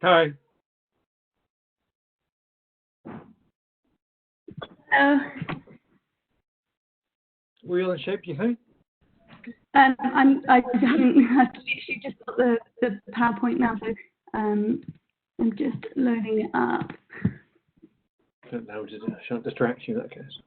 Hi. Were you on shape, you think? I haven't. I've literally just got the PowerPoint now, so I'm just loading it up. I don't know. I shan't distract you in that case.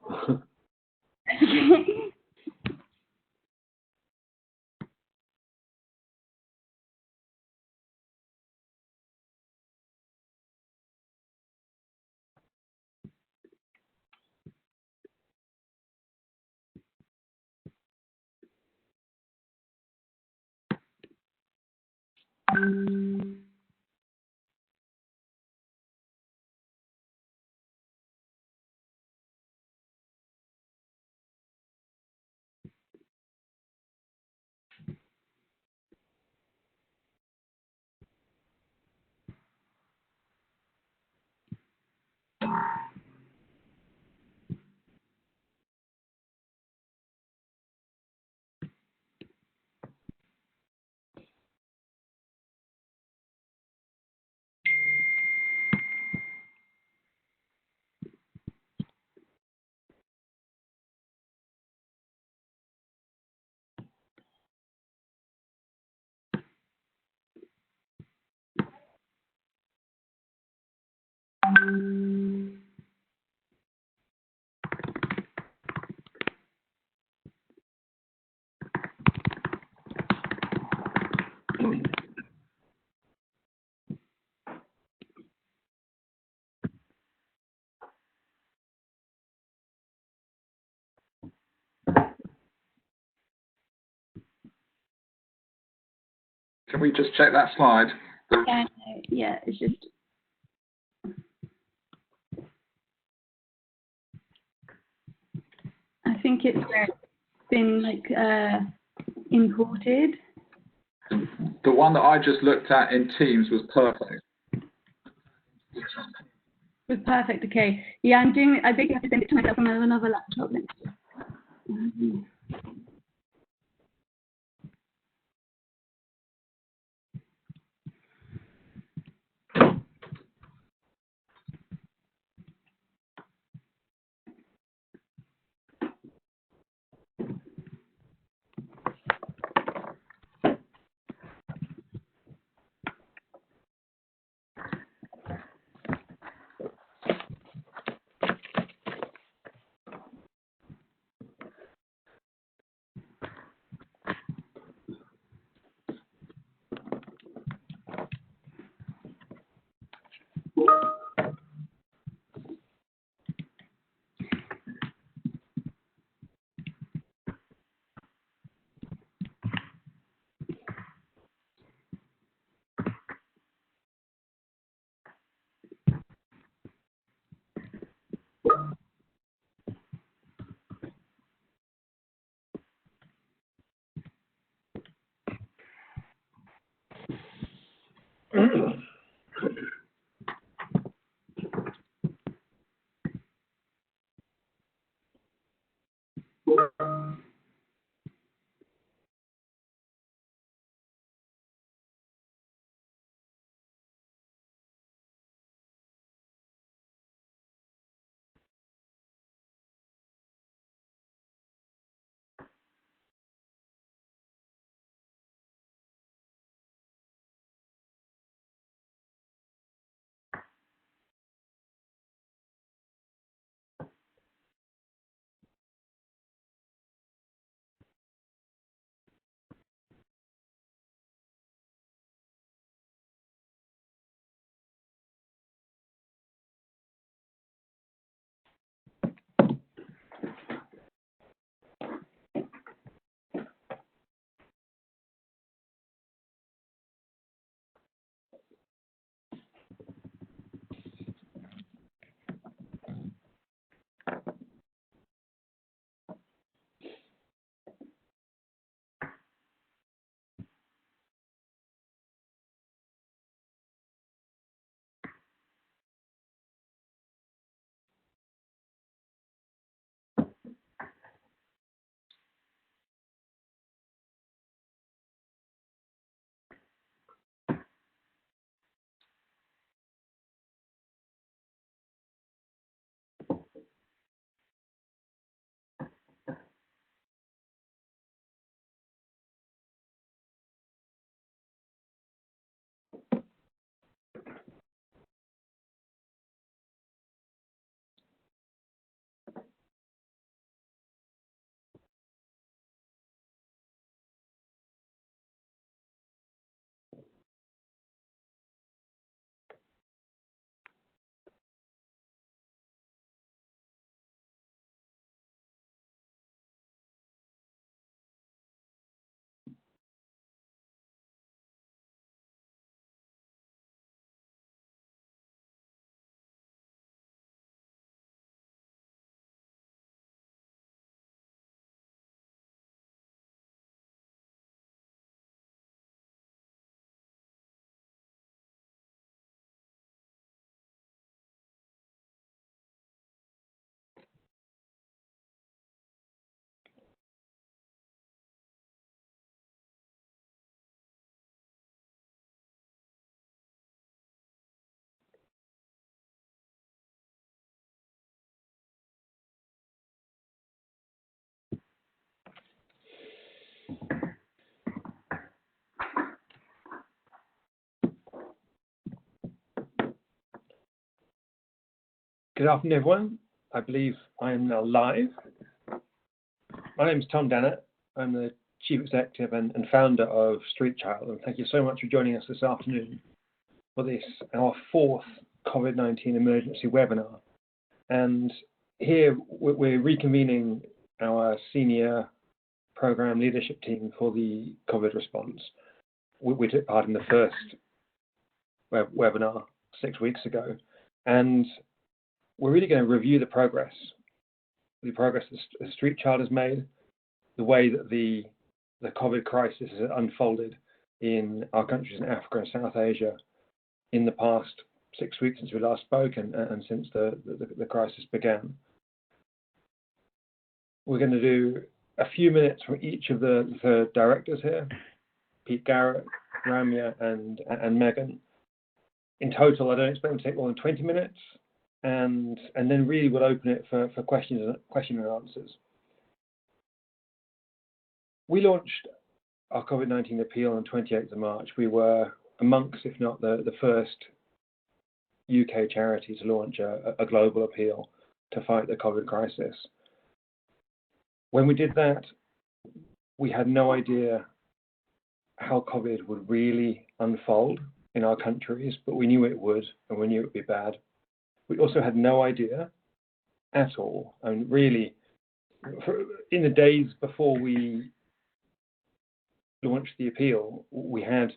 Can we just check that slide? Yeah, it's just. I think it's been imported. The one that I just looked at in Teams was perfect. Was perfect. Okay. Yeah, I'm doing. I think I have to send it to myself on another laptop. Good afternoon, everyone. I believe I am now live. My name is Tom Dannett. I'm the Chief Executive and founder of Street Child, and thank you so much for joining us this afternoon for this, our fourth COVID-19 emergency webinar. And here we're reconvening our senior program leadership team for the COVID response. We took part in the first webinar 6 weeks ago, and we're really going to review the progress the Street Child has made, the way that the COVID crisis has unfolded in our countries in Africa and South Asia in the past 6 weeks since we last spoke and since the crisis began. We're going to do a few minutes from each of the directors here, Pete Garrett, Ramya, and Megan. In total, I don't expect them to take more than 20 minutes. And then really we'll open it for question and answers. We launched our COVID-19 appeal on 28th of March. We were amongst, if not the first UK charity to launch a global appeal to fight the COVID crisis. When we did that, we had no idea how COVID would really unfold in our countries, but we knew it would, and we knew it would be bad. We also had no idea at all, and really, in the days before we launched the appeal, we had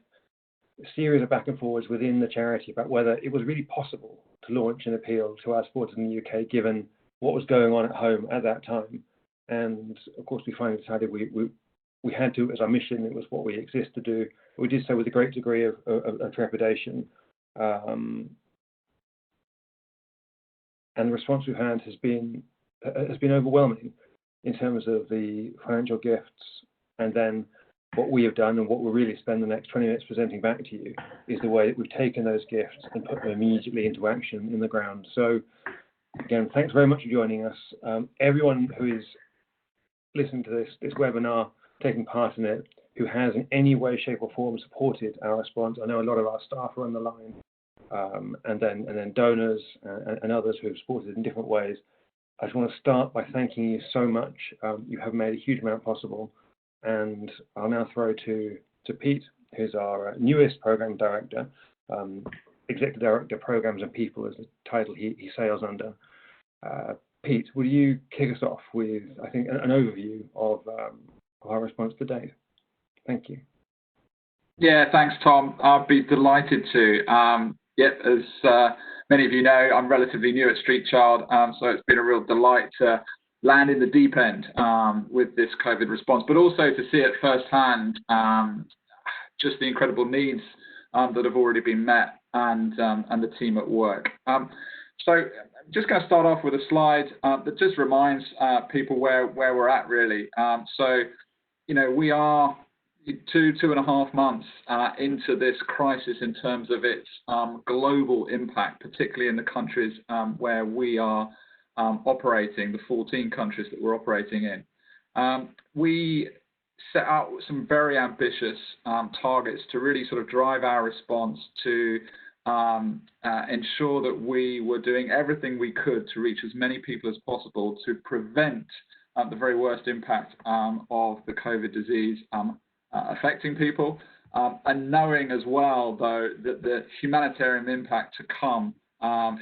a series of back and forwards within the charity about whether it was really possible to launch an appeal to our supporters in the UK, given what was going on at home at that time. And of course, we finally decided we had to, as our mission, it was what we exist to do. We did so with a great degree of trepidation. And the response we've had has been overwhelming in terms of the financial gifts, and then what we have done and what we'll really spend the next 20 minutes presenting back to you is the way that we've taken those gifts and put them immediately into action in the ground. So again, thanks very much for joining us. Everyone who is listening to this webinar, taking part in it, who has in any way, shape or form supported our response. I know a lot of our staff are on the line. And then donors and others who have supported in different ways. I just want to start by thanking you so much. You have made a huge amount possible. And I'll now throw to Pete, who's our newest program director, Executive Director, Programs and People is the title he sails under. Pete, will you kick us off with, I think, an overview of our response to date? Thank you. Yeah, thanks, Tom. I'd be delighted to. Yep, as many of you know, I'm relatively new at Street Child, so it's been a real delight to land in the deep end with this COVID response, but also to see it firsthand, just the incredible needs that have already been met and the team at work. So I'm just going to start off with a slide that just reminds people where we're at, really. So, you know, we are 2.5 months into this crisis in terms of its global impact, particularly in the countries where we are operating, the 14 countries that we're operating in. We set out some very ambitious targets to really sort of drive our response to ensure that we were doing everything we could to reach as many people as possible to prevent the very worst impact of the COVID disease affecting people, and knowing as well, though, that the humanitarian impact to come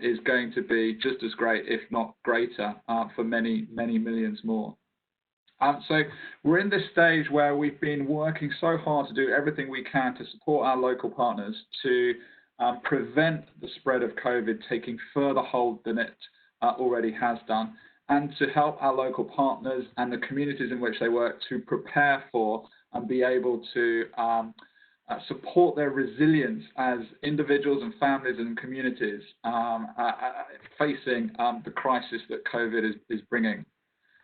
is going to be just as great, if not greater, for many, many millions more. So we're in this stage where we've been working so hard to do everything we can to support our local partners to prevent the spread of COVID taking further hold than it already has done, and to help our local partners and the communities in which they work to prepare for and be able to support their resilience as individuals and families and communities facing the crisis that COVID is bringing.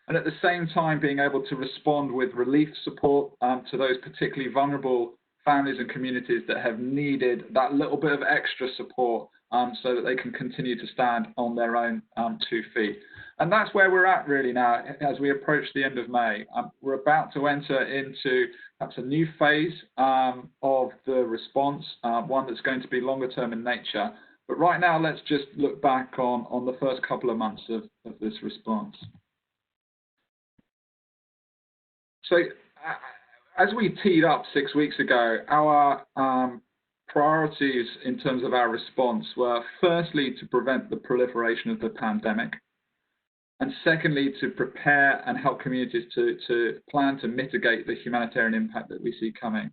And at the same time, being able to respond with relief support to those particularly vulnerable families and communities that have needed that little bit of extra support so that they can continue to stand on their own 2 feet. And that's where we're at really now as we approach the end of May. We're about to enter into perhaps a new phase of the response, one that's going to be longer term in nature, But right now, let's just look back on the first couple of months of this response. So as we teed up 6 weeks ago, our priorities in terms of our response were firstly to prevent the proliferation of the pandemic, and secondly to prepare and help communities to plan to mitigate the humanitarian impact that we see coming.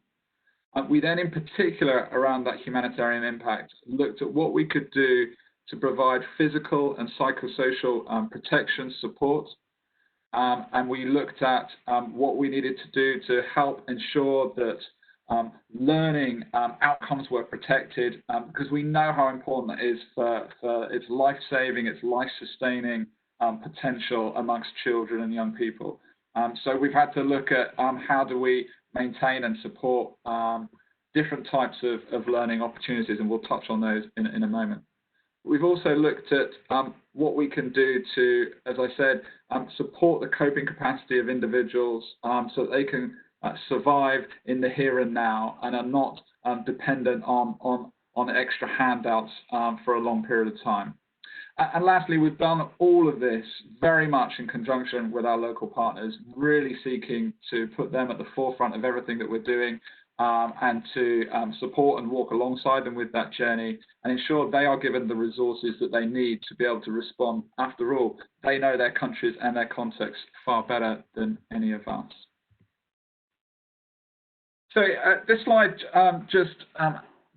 We then, in particular, around that humanitarian impact, looked at what we could do to provide physical and psychosocial protection support. And we looked at what we needed to do to help ensure that learning outcomes were protected, because we know how important that is for its life-saving, its life-sustaining potential amongst children and young people. So we've had to look at how do we maintain and support different types of learning opportunities, and we'll touch on those in a moment. We've also looked at what we can do to, as I said, support the coping capacity of individuals so that they can survive in the here and now and are not dependent on extra handouts for a long period of time. And lastly, we've done all of this very much in conjunction with our local partners, really seeking to put them at the forefront of everything that we're doing, and to support and walk alongside them with that journey and ensure they are given the resources that they need to be able to respond. After all, they know their countries and their contexts far better than any of us. So this slide just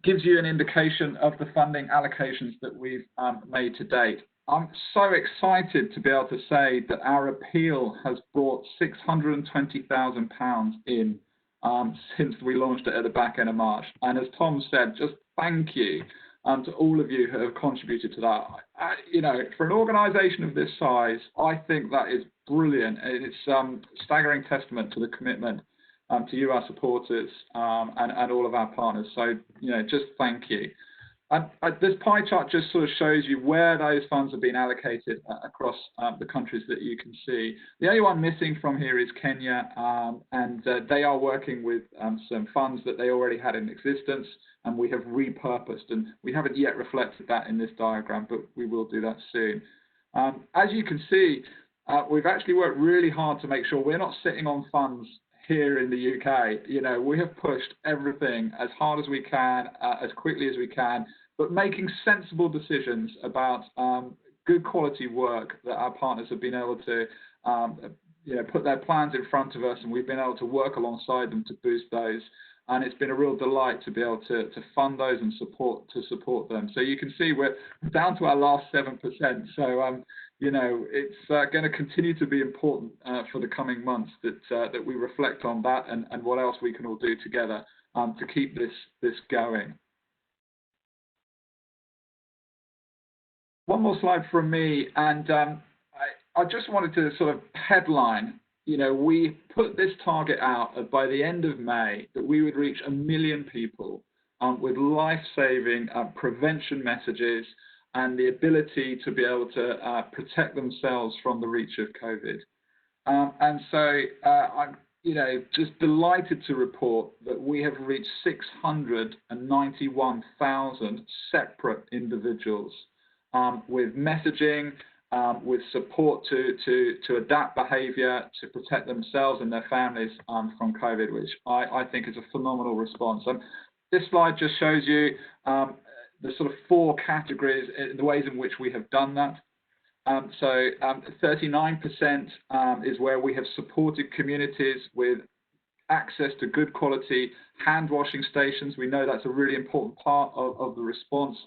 gives you an indication of the funding allocations that we've made to date. I'm so excited to be able to say that our appeal has brought £620,000 in since we launched it at the back end of March. And as Tom said, just thank you to all of you who have contributed to that. You know, for an organisation of this size, I think that is brilliant. It's staggering testament to the commitment to you, our supporters, and all of our partners. So, you know, just thank you. This pie chart just sort of shows you where those funds have been allocated across the countries that you can see. The only one missing from here is Kenya, and they are working with some funds that they already had in existence, and we have repurposed, and we haven't yet reflected that in this diagram, but we will do that soon. As you can see, we've actually worked really hard to make sure we're not sitting on funds here in the UK. You know, we have pushed everything as hard as we can, as quickly as we can, but making sensible decisions about good quality work that our partners have been able to you know, put their plans in front of us, and we've been able to work alongside them to boost those. And it's been a real delight to be able to fund those and support them. So you can see we're down to our last 7%. So you know, it's going to continue to be important for the coming months that we reflect on that and what else we can all do together to keep this going. One more slide from me, and I just wanted to sort of headline. You know, we put this target out by the end of May that we would reach 1 million people with life-saving prevention messages and the ability to be able to protect themselves from the reach of COVID. And so I'm, you know, just delighted to report that we have reached 691,000 separate individuals with messaging, with support to adapt behaviour, to protect themselves and their families from COVID, which I think is a phenomenal response. This slide just shows you the sort of 4 categories, the ways in which we have done that. So 39% is where we have supported communities with access to good quality hand washing stations. We know that's a really important part of the response,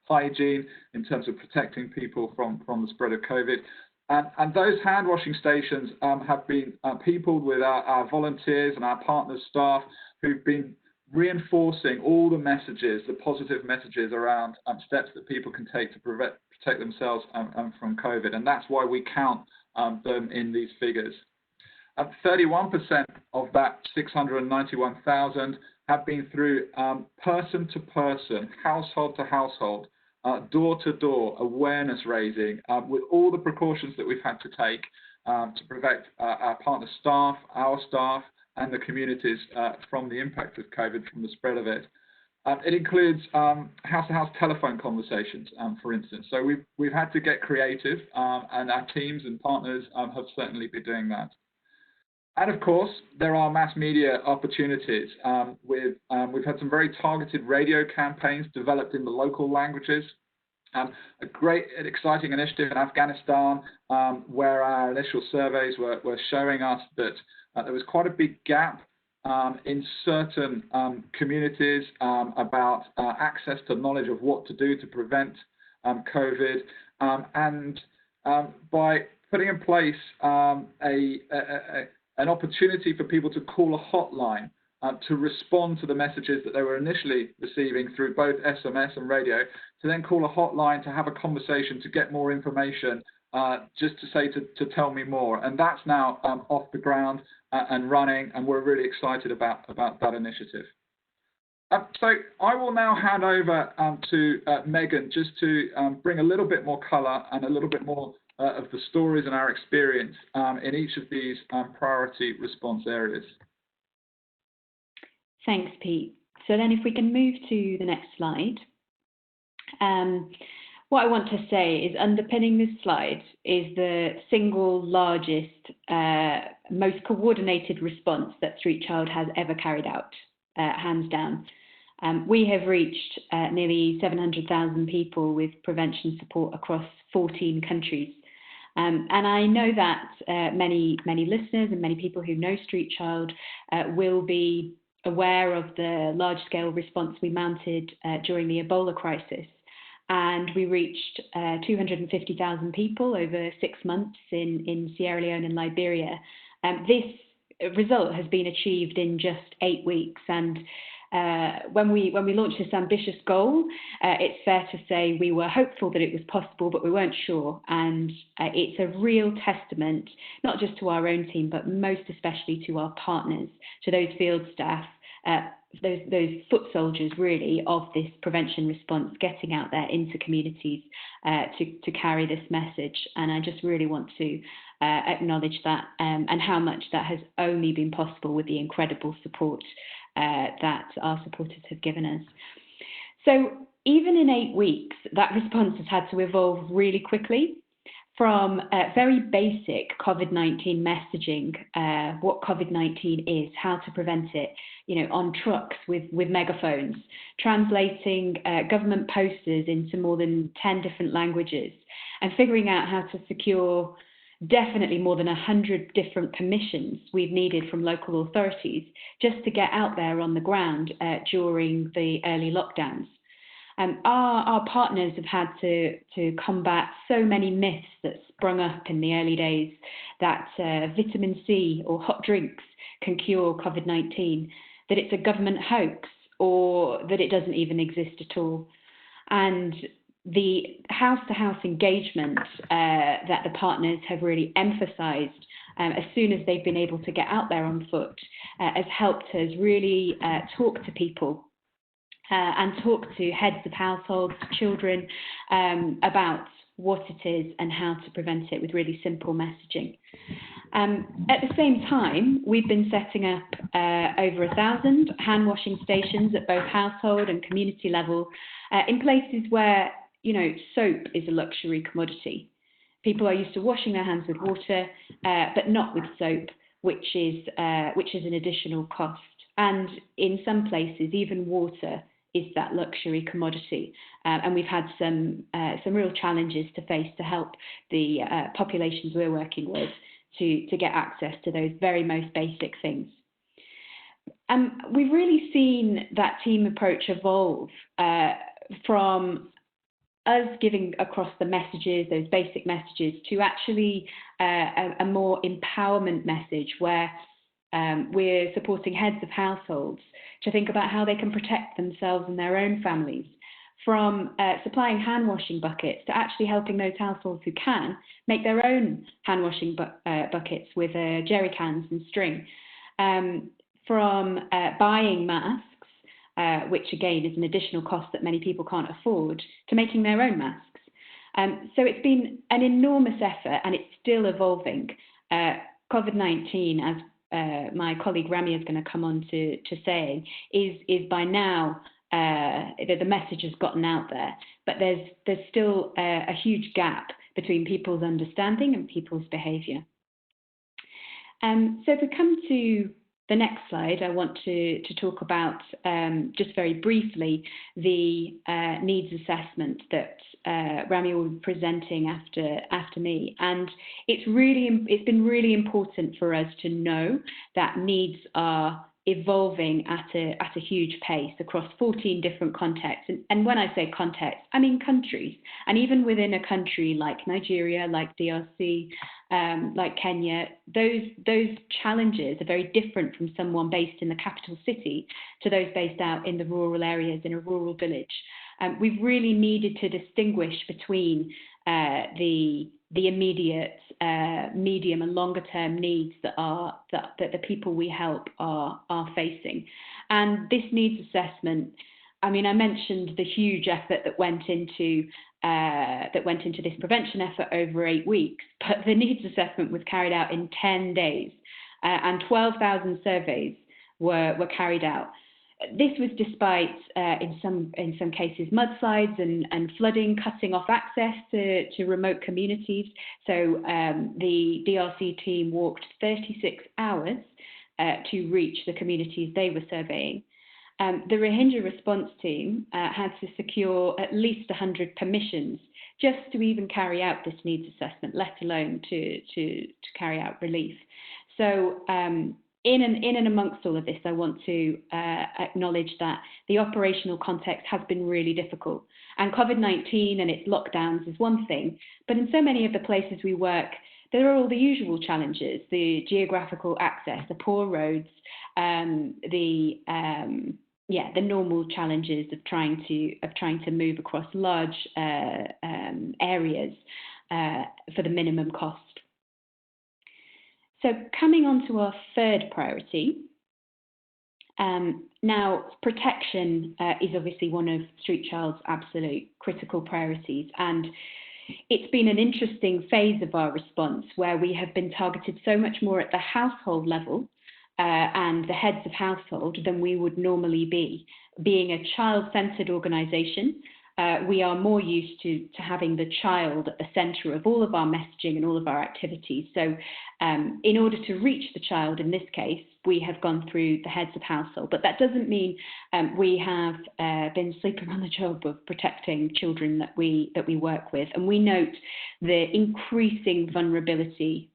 hygiene in terms of protecting people from the spread of COVID. And those hand washing stations have been peopled with our volunteers and our partner staff who've been reinforcing all the messages, the positive messages around steps that people can take to protect themselves from COVID. And that's why we count them in these figures. 31% of that 691,000 have been through person to person, household to household, door to door awareness raising with all the precautions that we've had to take to protect our partner staff, our staff, and the communities from the impact of COVID, from the spread of it. It includes house-to-house telephone conversations, for instance. So we've had to get creative, and our teams and partners have certainly been doing that. And of course, there are mass media opportunities. We've had some very targeted radio campaigns developed in the local languages. A great and exciting initiative in Afghanistan, where our initial surveys were showing us that there was quite a big gap in certain communities about access to knowledge of what to do to prevent COVID, and by putting in place an opportunity for people to call a hotline to respond to the messages that they were initially receiving through both SMS and radio, to then call a hotline to have a conversation, to get more information, just to say to tell me more. And that's now off the ground and running, and we're really excited about that initiative. So I will now hand over to Megan, just to bring a little bit more colour and a little bit more of the stories and our experience in each of these priority response areas. Thanks, Pete. So then if we can move to the next slide. What I want to say is underpinning this slide is the single largest, most coordinated response that Street Child has ever carried out, hands down. We have reached nearly 700,000 people with prevention support across 14 countries. And I know that many listeners and many people who know Street Child will be aware of the large-scale response we mounted during the Ebola crisis. And we reached 250,000 people over 6 months in Sierra Leone and Liberia. This result has been achieved in just 8 weeks. And when we launched this ambitious goal, it's fair to say we were hopeful that it was possible, but we weren't sure. And it's a real testament, not just to our own team, but most especially to our partners, to those field staff, those foot soldiers really of this prevention response, getting out there into communities to carry this message. And I just really want to acknowledge that and how much that has only been possible with the incredible support that our supporters have given us. So even in 8 weeks, that response has had to evolve really quickly, from very basic COVID-19 messaging, what COVID-19 is, how to prevent it, on trucks with megaphones, translating government posters into more than 10 different languages, and figuring out how to secure definitely more than 100 different permissions we've needed from local authorities just to get out there on the ground during the early lockdowns. Our partners have had to combat so many myths that sprung up in the early days that vitamin C or hot drinks can cure COVID-19, that it's a government hoax, or that it doesn't even exist at all. And the house-to-house engagement that the partners have really emphasised as soon as they've been able to get out there on foot has helped us really talk to people and talk to heads of households, children, about what it is and how to prevent it with really simple messaging. At the same time, we've been setting up over 1,000 hand washing stations at both household and community level in places where, soap is a luxury commodity. People are used to washing their hands with water, but not with soap, which is an additional cost. And in some places, even water is that luxury commodity. And we've had some real challenges to face to help the populations we're working with to get access to those very most basic things. We've really seen that team approach evolve from us giving across the messages, those basic messages, to actually a more empowerment message where we're supporting heads of households to think about how they can protect themselves and their own families, from supplying hand washing buckets to actually helping those households who can make their own hand washing buckets with jerry cans and string, from buying masks, which again is an additional cost that many people can't afford, to making their own masks. So it's been an enormous effort, and it's still evolving. COVID-19, as my colleague Rami is going to come on to say, is by now the message has gotten out there, but there's still a huge gap between people's understanding and people's behaviour. So if we come to the next slide, I want to talk about just very briefly the needs assessment that Rami will be presenting after me, and it's been really important for us to know that needs are evolving at a huge pace across 14 different contexts. And when I say context, I mean countries. And even within a country like Nigeria, like DRC, like Kenya, those challenges are very different from someone based in the capital city to those based out in the rural areas in a rural village. We've really needed to distinguish between the immediate, medium and longer term needs that the people we help are facing. And this needs assessment, I mean, I mentioned the huge effort that went into this prevention effort over 8 weeks, but the needs assessment was carried out in 10 days, and 12,000 surveys were carried out. This was despite, in some cases, mudslides and flooding, cutting off access to remote communities. So the DRC team walked 36 hours to reach the communities they were surveying. The Rohingya response team had to secure at least 100 permissions just to even carry out this needs assessment, let alone to carry out relief. So in and amongst all of this, I want to acknowledge that the operational context has been really difficult. And COVID-19 and its lockdowns is one thing, but in so many of the places we work, there are all the usual challenges: the geographical access, the poor roads, the normal challenges of trying to move across large areas for the minimum cost. So coming on to our third priority, now protection is obviously one of Street Child's absolute critical priorities, and it's been an interesting phase of our response where we have been targeted so much more at the household level and the heads of household than we would normally be. Being a child-centred organisation, we are more used to having the child at the centre of all of our messaging and all of our activities. So in order to reach the child in this case, we have gone through the heads of household. But that doesn't mean we have been sleeping on the job of protecting children that we work with. And we note the increasing vulnerability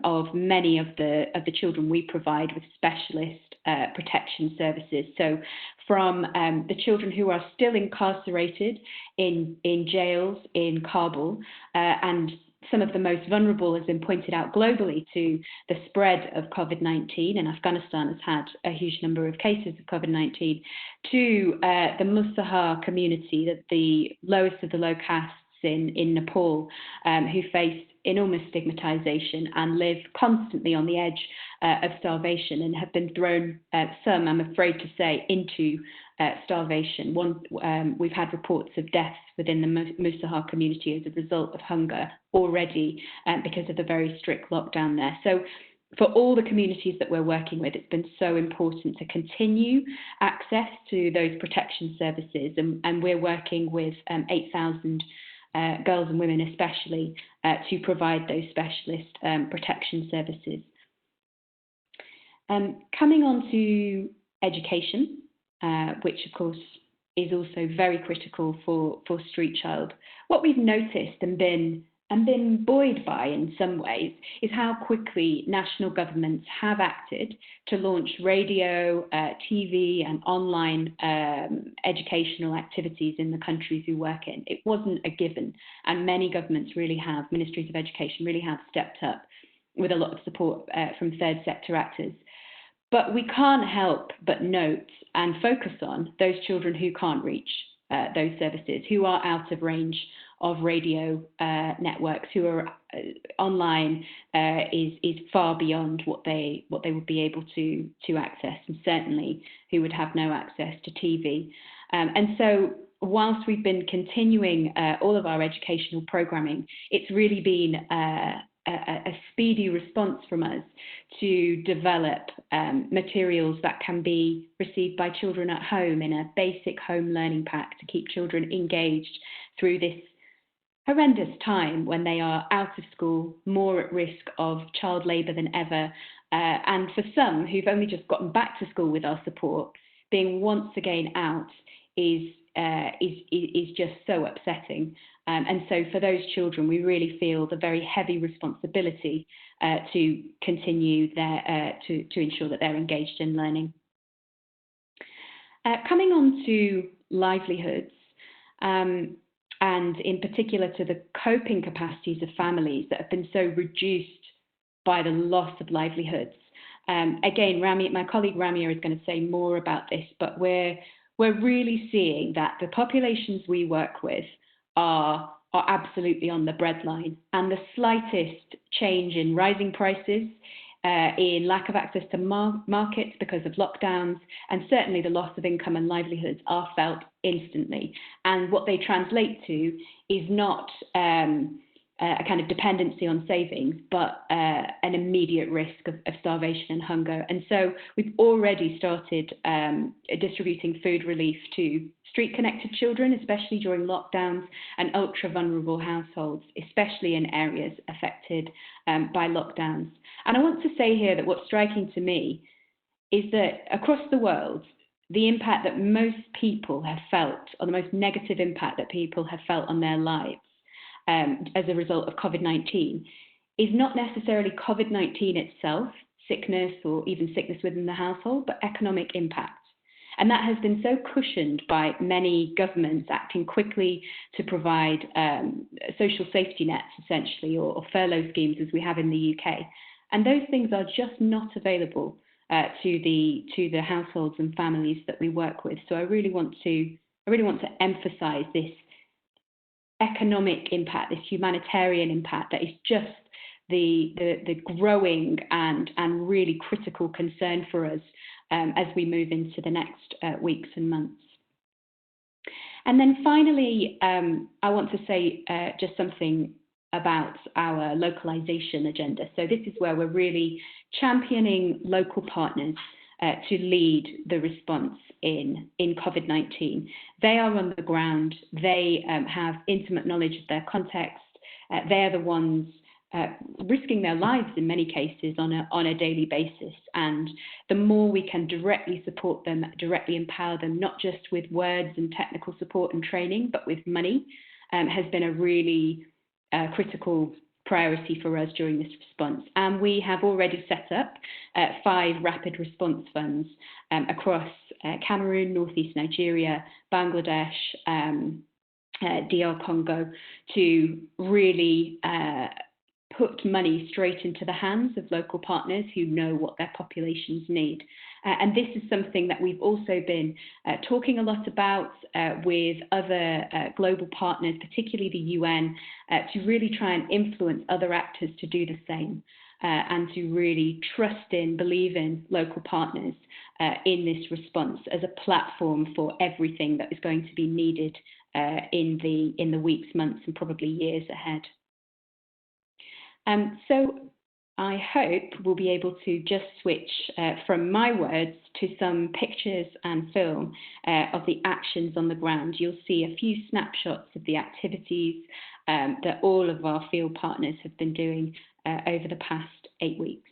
of many of the children we provide with specialist protection services. So from the children who are still incarcerated in jails in Kabul, and some of the most vulnerable, has been pointed out globally, to the spread of COVID-19, and Afghanistan has had a huge number of cases of COVID-19, to the Musahar community, the lowest of the low castes in Nepal, who face enormous stigmatization and live constantly on the edge of starvation and have been thrown, some, I'm afraid to say, into starvation. We've had reports of deaths within the Musahar community as a result of hunger already because of the very strict lockdown there. So for all the communities that we're working with, it's been so important to continue access to those protection services, and we're working with 8,000 girls and women especially to provide those specialist protection services. Coming on to education, which of course is also very critical for Street Child. What we've noticed and been buoyed by in some ways is how quickly national governments have acted to launch radio, TV and online educational activities in the countries we work in. It wasn't a given, and many governments really have, ministries of education really have stepped up with a lot of support from third sector actors. But we can't help but note and focus on those children who can't reach those services, who are out of range of radio networks, who are online is far beyond what they would be able to access, and certainly who would have no access to TV. And so whilst we've been continuing all of our educational programming, it's really been a speedy response from us to develop materials that can be received by children at home in a basic home learning pack to keep children engaged through this horrendous time when they are out of school, more at risk of child labour than ever, and for some who've only just gotten back to school with our support, being once again out is just so upsetting. And so for those children, we really feel the very heavy responsibility to continue to ensure that they're engaged in learning. Coming on to livelihoods, and in particular to the coping capacities of families that have been so reduced by the loss of livelihoods. Again, my colleague Ramia is going to say more about this, but we're really seeing that the populations we work with are absolutely on the breadline, and the slightest change in rising prices, in lack of access to markets because of lockdowns, and certainly the loss of income and livelihoods are felt instantly. And what they translate to is not a kind of dependency on savings, but an immediate risk of starvation and hunger. And so we've already started distributing food relief to street-connected children, especially during lockdowns, and ultra-vulnerable households, especially in areas affected by lockdowns. And I want to say here that what's striking to me is that across the world, the impact that most people have felt, or the most negative impact that people have felt on their lives as a result of COVID-19, is not necessarily COVID-19 itself, sickness or even sickness within the household, but economic impact. And that has been so cushioned by many governments acting quickly to provide social safety nets, essentially, or furlough schemes as we have in the UK. And those things are just not available to the households and families that we work with. So I really want to emphasise this economic impact, this humanitarian impact that is just the growing and really critical concern for us as we move into the next weeks and months. And then finally, I want to say just something about our localization agenda. So this is where we're really championing local partners to lead the response in COVID-19. They are on the ground. They have intimate knowledge of their context. They're the ones risking their lives in many cases on a daily basis. And the more we can directly support them, directly empower them, not just with words and technical support and training, but with money, has been a really critical priority for us during this response. And we have already set up 5 rapid response funds across Cameroon, Northeast Nigeria, Bangladesh, DR Congo, to really put money straight into the hands of local partners who know what their populations need. And this is something that we've also been talking a lot about with other global partners, particularly the UN, to really try and influence other actors to do the same and to really trust in, believe in local partners in this response as a platform for everything that is going to be needed in the weeks, months, and probably years ahead. So I hope we'll be able to just switch from my words to some pictures and film of the actions on the ground. You'll see a few snapshots of the activities that all of our field partners have been doing over the past 8 weeks.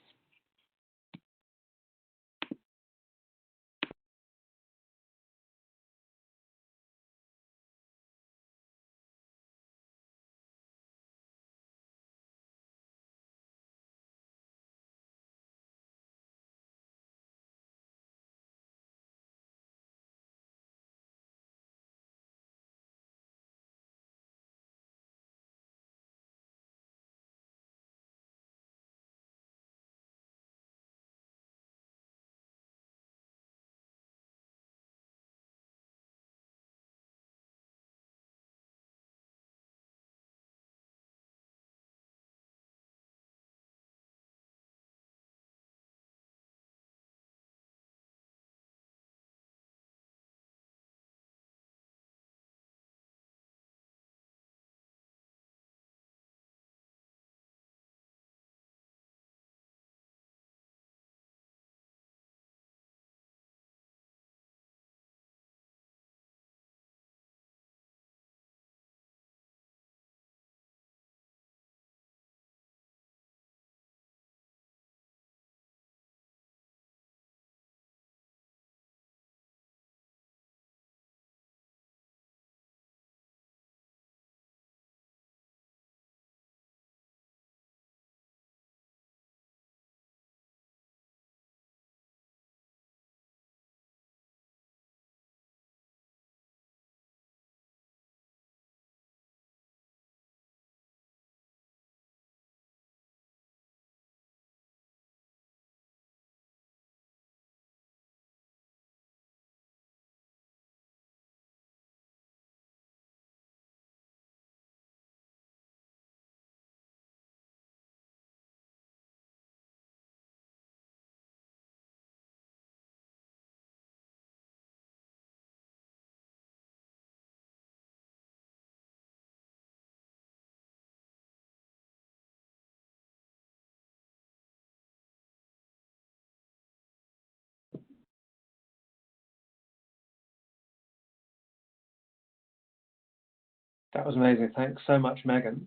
That was amazing. Thanks so much, Megan.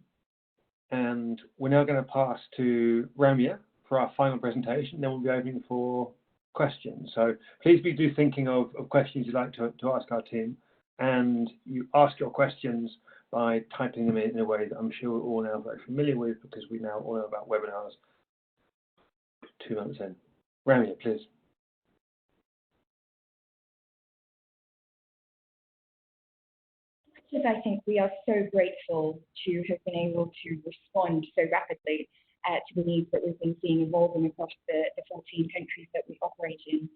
And we're now going to pass to Romeo for our final presentation. Then we'll be opening for questions. So please do thinking of questions you'd like to ask our team. And you ask your questions by typing them in a way that I'm sure we're all now very familiar with, because we now all know about webinars 2 months in. Romeo, please. I think we are so grateful to have been able to respond so rapidly to the needs that we've been seeing evolving across the 14 countries that we operate in.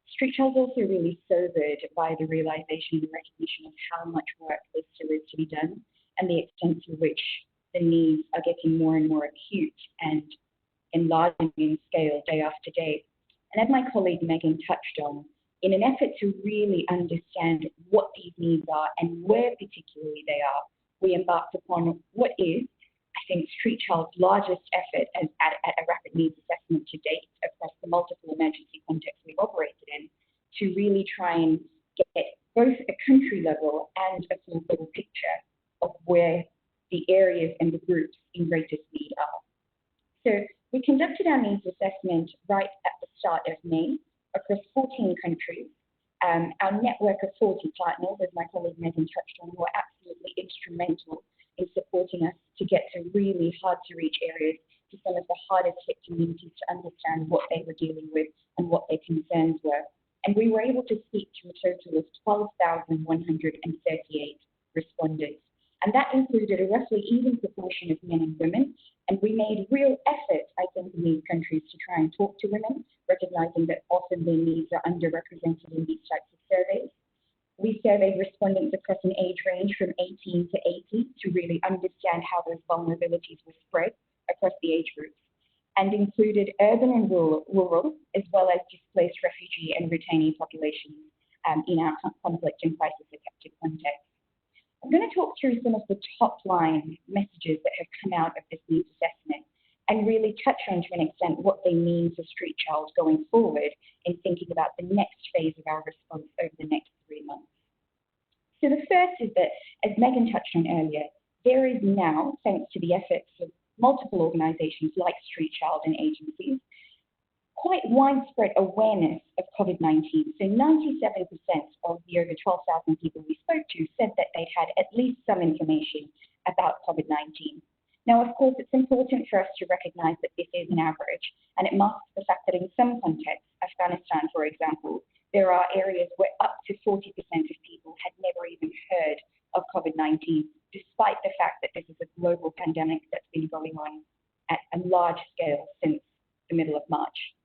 Street Child's also really sobered by the realization and recognition of how much work there still is to be done, and the extent to which the needs are getting more and more acute and enlarging in scale day after day. And as my colleague Megan touched on, in an effort to really understand what these needs are and where particularly they are, we embarked upon what is, I think, Street Child's largest effort at a rapid needs assessment to date across the multiple emergency contexts we've operated in, to really try and get both a country level and a full global picture of where the areas and the groups in greatest need are. So we conducted our needs assessment right at the start of May across 14 countries. Our network of 40 partners, as my colleague Megan touched on, were absolutely instrumental in supporting us to get to really hard-to-reach areas, to some of the hardest-hit communities, to understand what they were dealing with and what their concerns were. And we were able to speak to a total of 12,138 respondents. And that included a roughly even proportion of men and women. And we made real efforts, I think, in these countries to try and talk to women, recognizing that often their needs are underrepresented in these types of surveys. We surveyed respondents across an age range from 18 to 80 to really understand how those vulnerabilities were spread across the age groups, and included urban and rural, as well as displaced refugee and returnee populations in our conflict and crisis-affected context. I'm going to talk through some of the top-line messages that have come out of this needs assessment and really touch on, to an extent, what they mean for Street Child going forward in thinking about the next phase of our response over the next 3 months. So the first is that, as Megan touched on earlier, there is now, thanks to the efforts of multiple organisations like Street Child and agencies, quite widespread awareness of COVID-19. So 97% of the over 12,000 people we spoke to said that they'd had at least some information about COVID-19. Now, of course, it's important for us to recognise that this is an average, and it masks the fact that in some contexts, Afghanistan, for example, there are areas where up to 40% of people had never even heard of COVID-19, despite the fact that this is a global pandemic that's been going on at a large scale since the middle of March.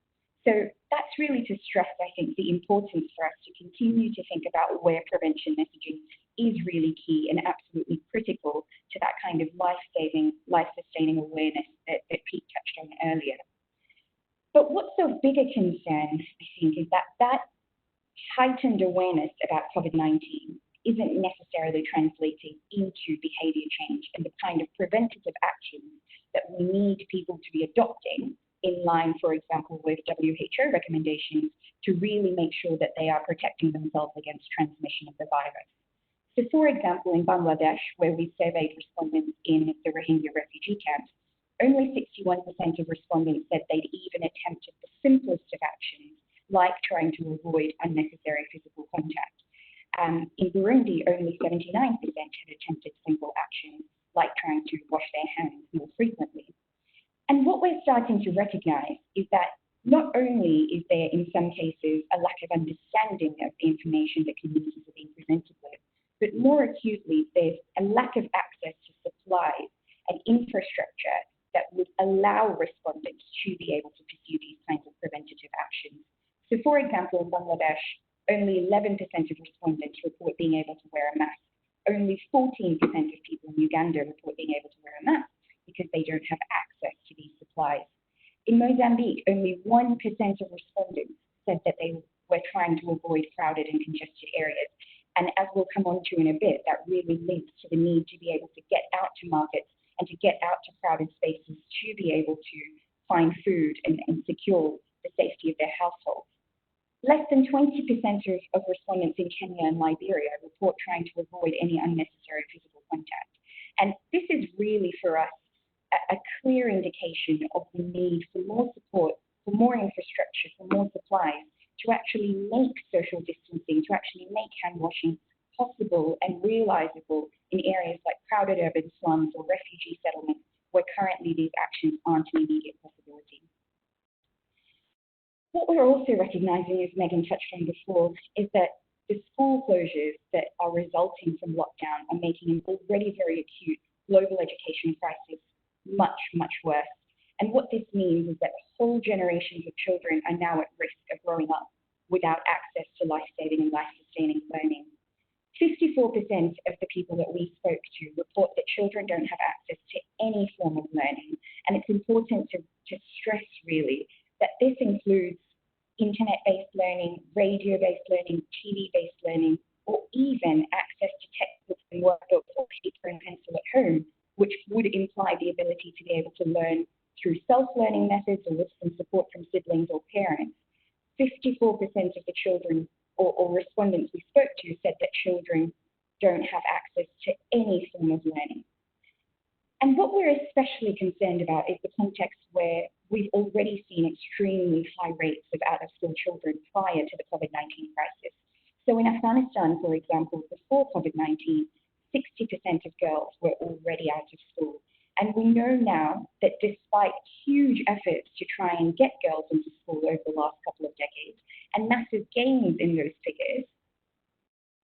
So that's really to stress, I think, the importance for us to continue to think about where prevention messaging is really key and absolutely critical to that kind of life-saving, life-sustaining awareness that Pete touched on earlier. But what's of bigger concern, I think, is that heightened awareness about COVID-19 isn't necessarily translating into behaviour change and the kind of preventative actions that we need people to be adopting in line, for example, with WHO recommendations to really make sure that they are protecting themselves against transmission of the virus. So, for example, in Bangladesh, where we surveyed respondents in the Rohingya refugee camps, only 61% of respondents said they'd even attempted the simplest of actions, like trying to avoid unnecessary physical contact. In Burundi, only 79% had attempted simple actions, like trying to wash their hands more frequently. And what we're starting to recognize is that not only is there, in some cases, a lack of understanding of the information that communities are being presented with, but more acutely, there's a lack of access to supplies and infrastructure that would allow respondents to be able to pursue these kinds of preventative actions. So, for example, in Bangladesh, only 11% of respondents report being able to wear a mask. Only 14% of people in Uganda report being able to wear a mask because they don't have access to these supplies. In Mozambique, only 1% of respondents said that they were trying to avoid crowded and congested areas. And as we'll come on to in a bit, that really links to the need to be able to get out to markets and to get out to crowded spaces to be able to find food and secure the safety of their households. Less than 20% of respondents in Kenya and Liberia report trying to avoid any unnecessary physical contact. And this is really for us a clear indication of the need for more support, for more infrastructure, for more supplies to actually make social distancing, to actually make hand washing possible and realizable in areas like crowded urban slums or refugee settlements where currently these actions aren't an immediate possibility. What we're also recognizing, as Megan touched on before, is that the school closures that are resulting from lockdown are making an already very acute global education crisis much, much worse. And what this means is that whole generations of children are now at risk of growing up without access to life-saving and life-sustaining learning. 54% of the people that we spoke to report that children don't have access to any form of learning. And it's important to stress really that this includes internet-based learning, radio-based learning, TV-based learning, or even access to textbooks and workbooks or paper and pencil at home, which would imply the ability to be able to learn through self-learning methods or with some support from siblings or parents. 54% of the children or respondents we spoke to said that children don't have access to any form of learning. And what we're especially concerned about is the context where we've already seen extremely high rates of out-of-school children prior to the COVID-19 crisis. So in Afghanistan, for example, before COVID-19, 60% of girls were already out of school. And we know now that despite huge efforts to try and get girls into school over the last couple of decades and massive gains in those figures,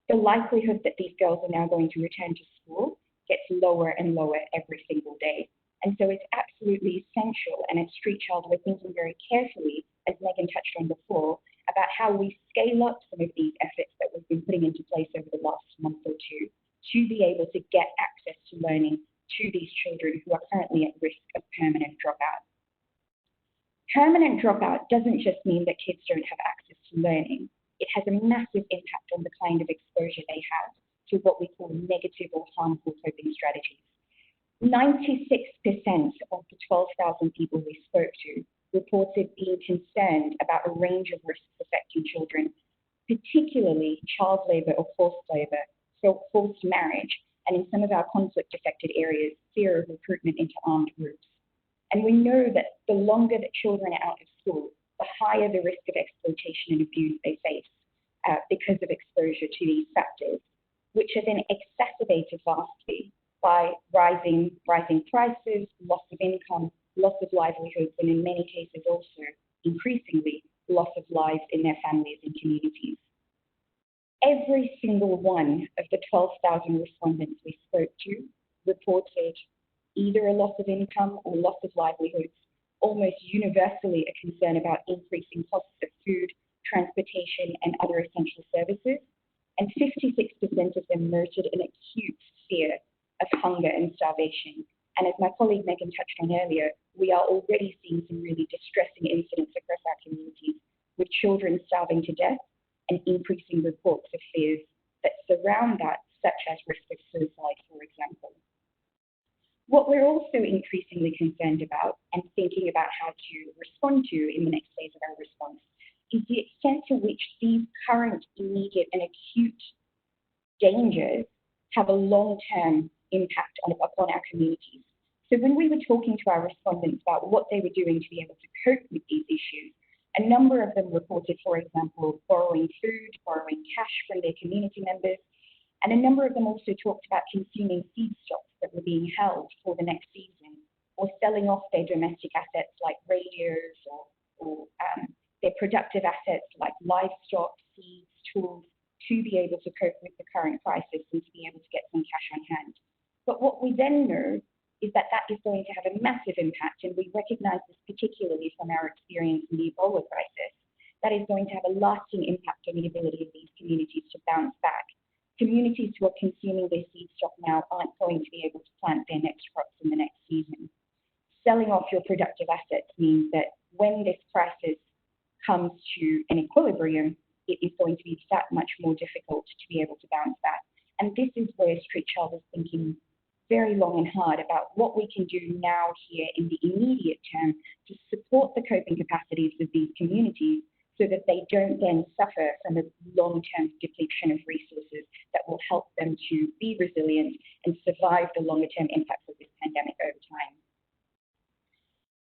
the likelihood that these girls are now going to return to school gets lower and lower every single day. And so it's absolutely essential, and at Street Child, we're thinking very carefully, as Megan touched on before, about how we scale up some of these efforts that we've been putting into place over the last month or two to be able to get access to learning to these children who are currently at risk of permanent dropout. Permanent dropout doesn't just mean that kids don't have access to learning. It has a massive impact on the kind of exposure they have to what we call negative or harmful coping strategies. 96% of the 12,000 people we spoke to reported being concerned about a range of risks affecting children, particularly child labor or forced labor, so forced marriage, and in some of our conflict-affected areas, fear of recruitment into armed groups. And we know that the longer that children are out of school, the higher the risk of exploitation and abuse they face because of exposure to these factors, which are then exacerbated vastly by rising prices, loss of income, loss of livelihoods, and in many cases also, increasingly, loss of lives in their families and communities. Every single one of the 12,000 respondents we spoke to reported either a loss of income or loss of livelihoods, almost universally a concern about increasing costs of food, transportation, and other essential services. And 56% of them noted an acute fear of hunger and starvation. And as my colleague Megan touched on earlier, we are already seeing some really distressing incidents across our communities with children starving to death and increasing reports of fears that surround that, such as risk of suicide, for example. What we're also increasingly concerned about and thinking about how to respond to in the next phase of our response is the extent to which these current, immediate, and acute dangers have a long-term impact upon our communities. So when we were talking to our respondents about what they were doing to be able to cope with these issues, a number of them reported, for example, borrowing food, borrowing cash from their community members, and a number of them also talked about consuming seed stocks that were being held for the next season, or selling off their domestic assets like radios or their productive assets like livestock, seeds, tools, to be able to cope with the current crisis and to be able to get some cash on hand. But what we then know is that that is going to have a massive impact, and we recognize this particularly from our experience in the Ebola crisis. That is going to have a lasting impact on the ability of these communities to bounce back. Communities who are consuming their seed stock now aren't going to be able to plant their next crops in the next season. Selling off your productive assets means that when this crisis comes to an equilibrium, it is going to be that much more difficult to be able to bounce back. And this is where Street Child is thinking very long and hard about what we can do now here in the immediate term to support the coping capacities of these communities so so that they don't then suffer from a long-term depletion of resources that will help them to be resilient and survive the longer-term impacts of this pandemic over time.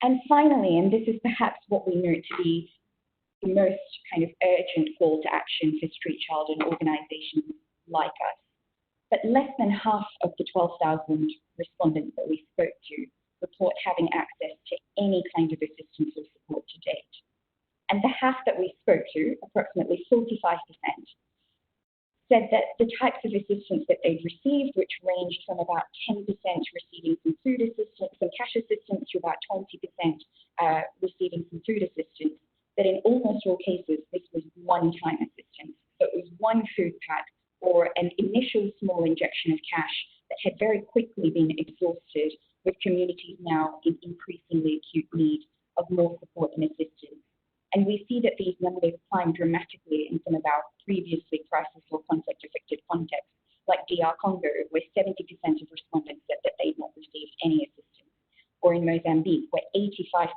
And finally, and this is perhaps what we know to be the most kind of urgent call to action for Street Child and organisations like us, but less than half of the 12,000 respondents that we spoke to report having access to any kind of assistance or support to date. And the half that we spoke to, approximately 45%, said that the types of assistance that they've received, which ranged from about 10% receiving some food assistance, some cash assistance, to about 20% receiving some food assistance, that in almost all cases, this was one-time assistance. So it was one food pack or an initial small injection of cash that had very quickly been exhausted, with communities now in increasingly acute need of more support and assistance. And we see that these numbers climb dramatically in some of our previously crisis or conflict-affected contexts, like DR Congo, where 70% of respondents said that they'd not received any assistance, or in Mozambique, where 85%,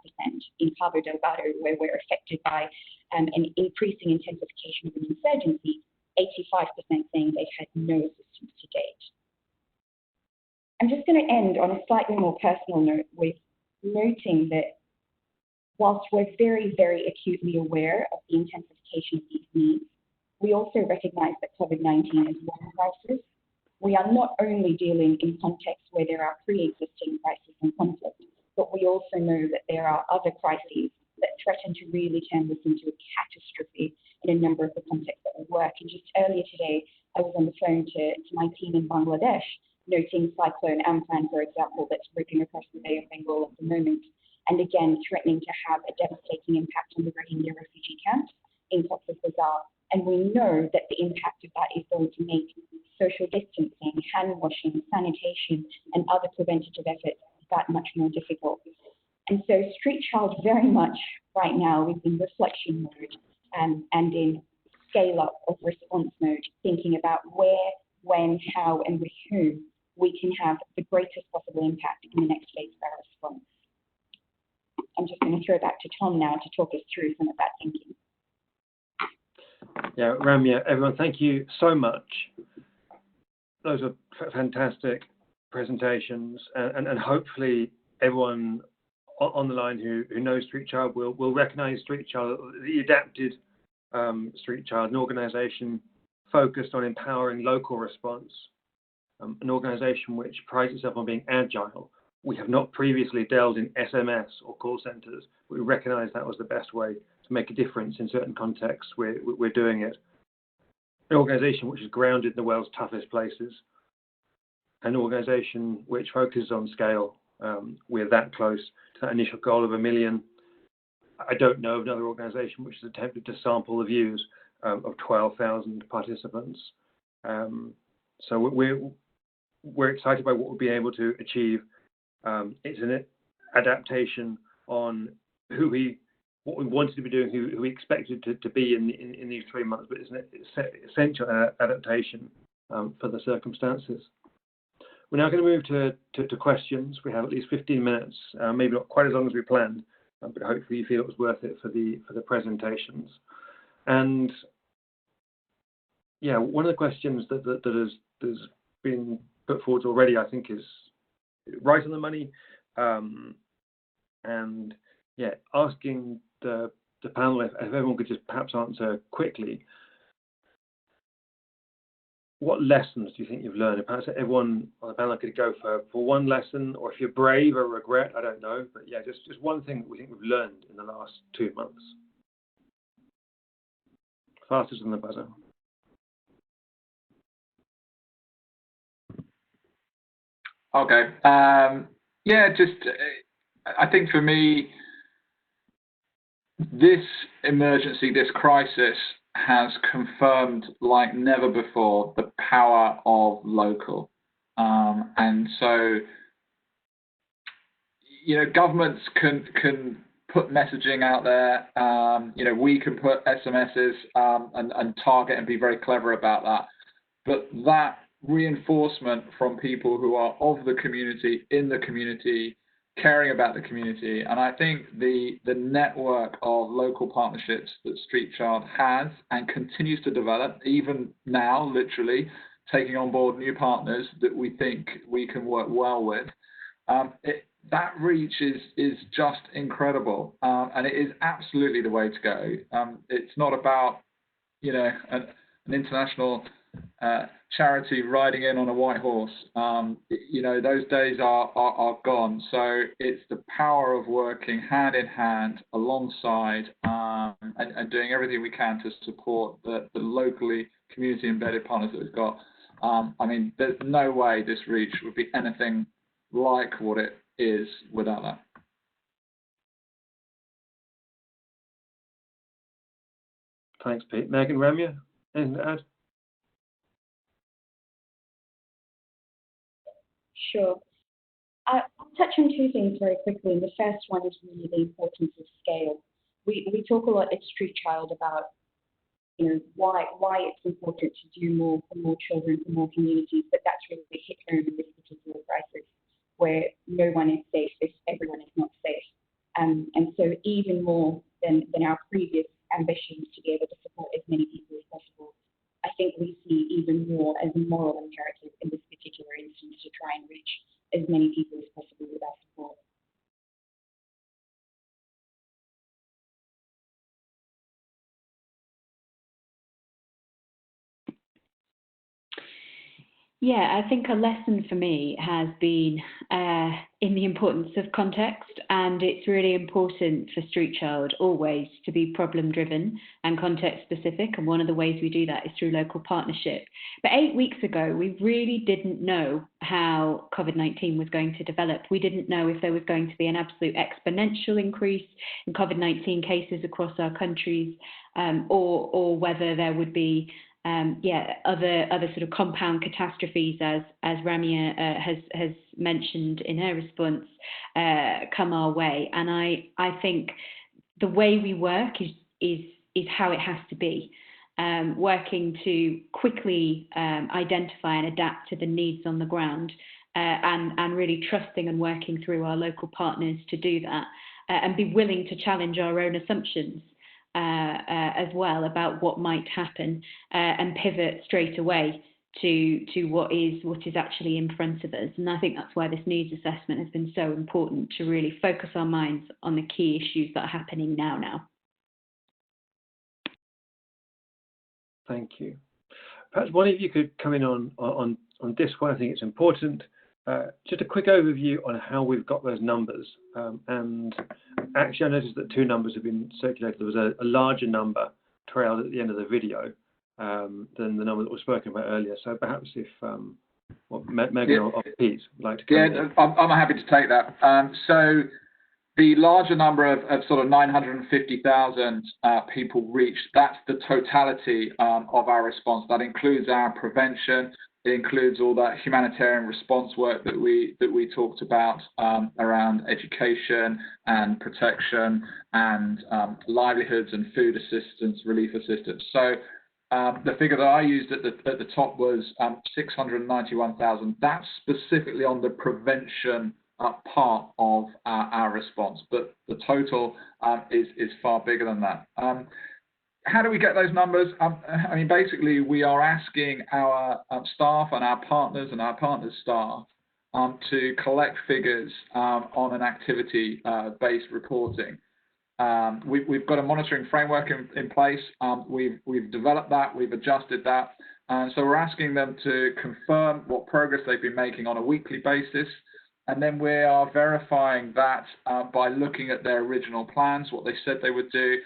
in Cabo Delgado, where we're affected by an increasing intensification of an insurgency, 85% saying they've had no assistance to date. I'm just going to end on a slightly more personal note with noting that whilst we're very, very acutely aware of the intensification of these needs, we also recognize that COVID-19 is one crisis. We are not only dealing in contexts where there are pre-existing crises and conflicts, but we also know that there are other crises that threaten to really turn this into a catastrophe in a number of the contexts that we work. And just earlier today, I was on the phone to my team in Bangladesh, noting Cyclone Amphan, for example, that's ripping across the Bay of Bengal at the moment, and again threatening to have a devastating impact on the Rohingya refugee camps in Cox's Bazar. And we know that the impact of that is going to make social distancing, hand washing, sanitation, and other preventative efforts that much more difficult. And so Street Child very much right now is in reflection mode and in scale up of response mode, thinking about where, when, how, and with whom we can have the greatest possible impact in the next phase of our response. I'm just going to throw back to Tom now to talk us through some of that thinking. Yeah, Ramya, everyone, thank you so much. Those are fantastic presentations, and hopefully everyone on the line who knows Street Child will recognize Street Child, the adapted Street Child, an organization focused on empowering local response, an organization which prides itself on being agile. We have not previously dealt in SMS or call centers, but we recognize that was the best way to make a difference in certain contexts. We're doing it. An organization which is grounded in the world's toughest places, an organization which focuses on scale. We're that close to that initial goal of 1 million. I don't know of another organization which has attempted to sample the views of 12,000 participants. So we're excited by what we'll be able to achieve. It's an adaptation on what we wanted to be doing, who we expected to be in these 3 months, but it's an essential adaptation for the circumstances. We're now going to move to questions. We have at least 15 minutes, maybe not quite as long as we planned, but hopefully you feel it was worth it for the presentations. And yeah, one of the questions that has been put forward already, I think, is right on the money. And yeah, asking the panel if everyone could just perhaps answer quickly. What lessons do you think you've learned? Perhaps everyone on the panel could go for one lesson, or if you're brave or regret, I don't know. But yeah, just one thing that we think we've learned in the last 2 months. Fastest on the buzzer. Okay. Yeah, I think for me, this emergency, this crisis has confirmed like never before the power of local. And so, governments can put messaging out there. We can put SMSs and target and be very clever about that. But that reinforcement from people who are of the community, in the community, caring about the community. And I think the network of local partnerships that Street Child has and continues to develop, even now, literally, taking on board new partners that we think we can work well with, that reach is just incredible, and it is absolutely the way to go. It's not about, you know, an international charity riding in on a white horse. You know, those days are gone. So it's the power of working hand in hand alongside and doing everything we can to support the locally community embedded partners that we've got. I mean, there's no way this reach would be anything like what it is without that. Thanks, Pete. Megan, Ramya, anything to add? Sure. I'll touch on two things very quickly. And the first one is really the importance of scale. We talk a lot at Street Child about, you know, why it's important to do more for more children, for more communities, but that's really hit home in this particular crisis, where no one is safe if everyone is not safe. And so even more than our previous ambitions to be able to support as many people as possible, I think we see even more as a moral imperative in this particular instance to try and reach as many people as possible with our support. Yeah, I think a lesson for me has been in the importance of context, and it's really important for Street Child always to be problem driven and context specific, and one of the ways we do that is through local partnership. But 8 weeks ago, we really didn't know how COVID-19 was going to develop. We didn't know if there was going to be an absolute exponential increase in COVID-19 cases across our countries, or whether there would be other sort of compound catastrophes, as Ramya has mentioned in her response, come our way. And I think the way we work is how it has to be, working to quickly identify and adapt to the needs on the ground, and really trusting and working through our local partners to do that, and be willing to challenge our own assumptions as well about what might happen, and pivot straight away to what is actually in front of us. And I think that's why this needs assessment has been so important, to really focus our minds on the key issues that are happening now. Thank you. Perhaps one of you could come in on this one. I think it's important. Just a quick overview on how we've got those numbers. And actually, I noticed that two numbers have been circulated. There was a larger number trailed at the end of the video than the number that was spoken about earlier. So perhaps if Megan or Pete would like to come in. I'm happy to take that. So the larger number of sort of 950,000 people reached, that's the totality of our response. That includes our prevention. It includes all that humanitarian response work that we talked about around education and protection and livelihoods and food assistance, relief assistance. So the figure that I used at the top was 691,000. That's specifically on the prevention part of our response, but the total is far bigger than that. How do we get those numbers? I mean, basically, we are asking our staff and our partners staff to collect figures on an activity-based reporting. We've got a monitoring framework in place. We've developed that. We've adjusted that. So we're asking them to confirm what progress they've been making on a weekly basis. And then we are verifying that by looking at their original plans, what they said they would do,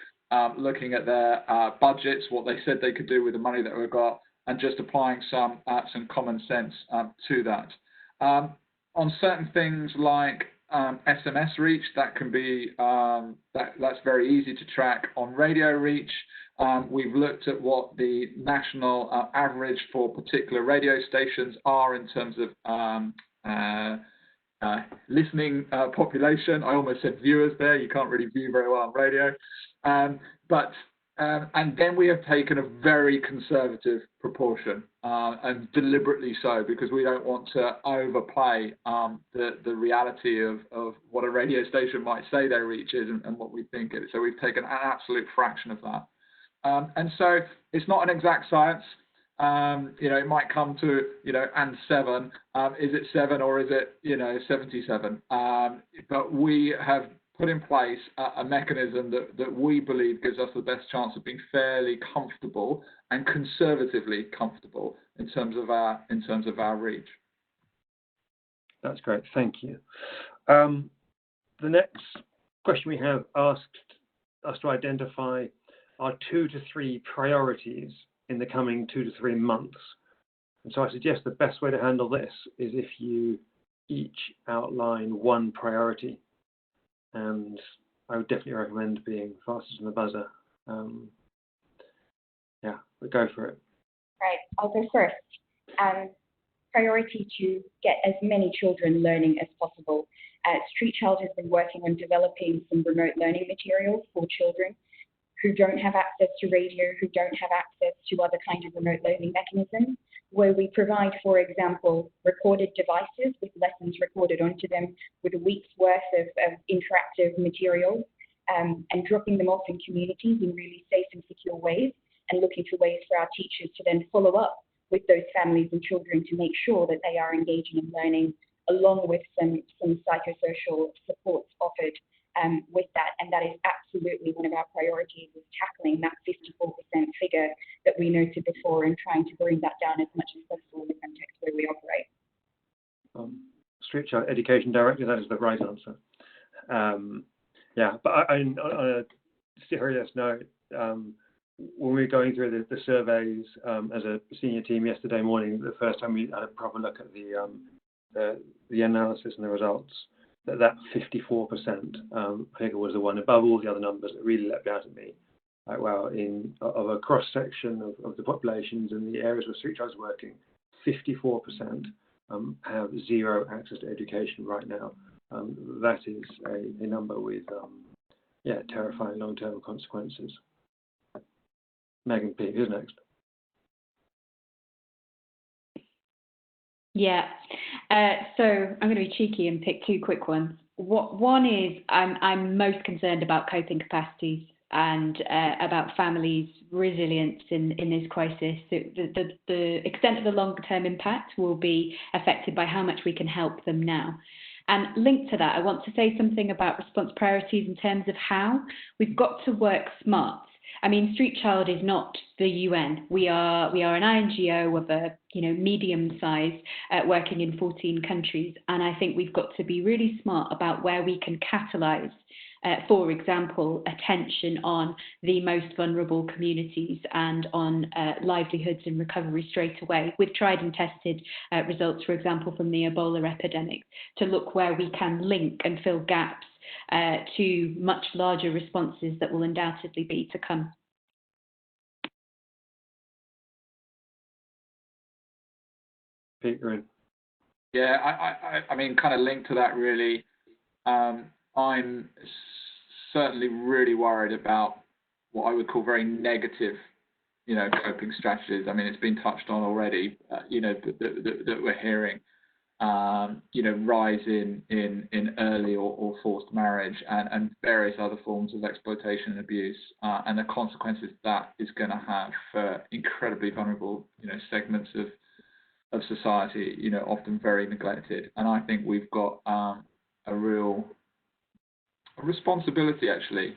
looking at their budgets, what they said they could do with the money that we've got, and just applying some common sense to that. On certain things like SMS reach, that can be that's very easy to track. On radio reach, we've looked at what the national average for particular radio stations are in terms of listening population. I almost said viewers there. You can't really view very well on radio. But And then we have taken a very conservative proportion, and deliberately so, because we don't want to overplay the reality of what a radio station might say their reach is and what we think it is. So we've taken an absolute fraction of that. And so it's not an exact science. It might come to, and 7. Is it 7 or is it, 77? But we have put in place a mechanism that we believe gives us the best chance of being fairly comfortable and conservatively comfortable in terms of our reach. That's great, thank you. The next question we have asked us to identify our 2 to 3 priorities in the coming 2 to 3 months. And so I suggest the best way to handle this is if you each outline one priority. And I would definitely recommend being fastest on the buzzer. But go for it. Right, I'll go first. Priority to get as many children learning as possible. Street Child has been working on developing some remote learning materials for children who don't have access to radio, who don't have access to other kinds of remote learning mechanisms, where we provide, for example, recorded devices with lessons recorded onto them with a week's worth of interactive materials, and dropping them off in communities in really safe and secure ways, and looking for ways for our teachers to then follow up with those families and children to make sure that they are engaging in learning, along with some psychosocial supports offered with that. And that is absolutely one of our priorities, is tackling that 54% figure that we noted before and trying to bring that down as much as possible in the context where we operate. Street Child Education Director, that is the right answer. But on a serious note, when we were going through the surveys as a senior team yesterday morning, the first time we had a proper look at the analysis and the results, that 54% figure was the one above all the other numbers that really leapt out at me. Like, wow, of a cross section of the populations in the areas where Street Child is working, 54% have zero access to education right now. That is a number with terrifying long-term consequences. Megan P, who's next? Yeah, so I'm going to be cheeky and pick 2 quick ones. One is I'm most concerned about coping capacities and about families' resilience in this crisis. The extent of the longer-term impact will be affected by how much we can help them now. And linked to that, I want to say something about response priorities in terms of how we've got to work smart. I mean, Street Child is not the UN. We are an INGO of a medium size, working in 14 countries, and I think we've got to be really smart about where we can catalyse, for example, attention on the most vulnerable communities and on livelihoods and recovery straight away, with tried and tested results, for example, from the Ebola epidemic, to look where we can link and fill gaps to much larger responses that will undoubtedly be to come. Peter. Yeah, I mean, kind of linked to that really. I'm certainly really worried about what I would call very negative, coping strategies. I mean, it's been touched on already, that we're hearing. Rise in early or forced marriage and various other forms of exploitation and abuse, and the consequences that is going to have for incredibly vulnerable, segments of society, often very neglected. And I think we've got a real responsibility, actually,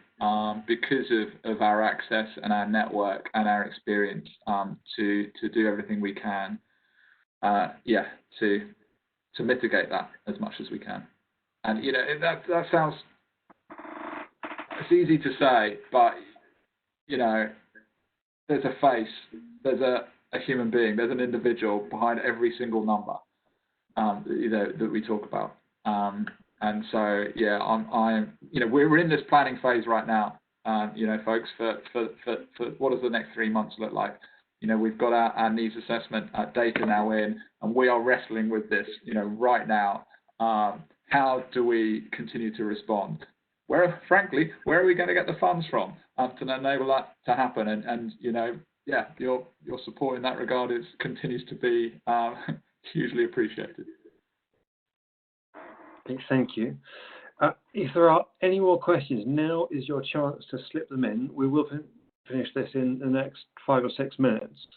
because of our access and our network and our experience, to do everything we can, to mitigate that as much as we can. And that sounds, it's easy to say, but there's a face, there's a human being, there's an individual behind every single number that we talk about. And so I'm we're in this planning phase right now, folks, for what does the next 3 months look like. We've got our needs assessment data now in, and we are wrestling with this, right now. How do we continue to respond? frankly, where are we going to get the funds from to enable that to happen? And you know, yeah, your support in that regard continues to be hugely appreciated. Thank you. If there are any more questions, now is your chance to slip them in. We will finish this in the next 5 or 6 minutes.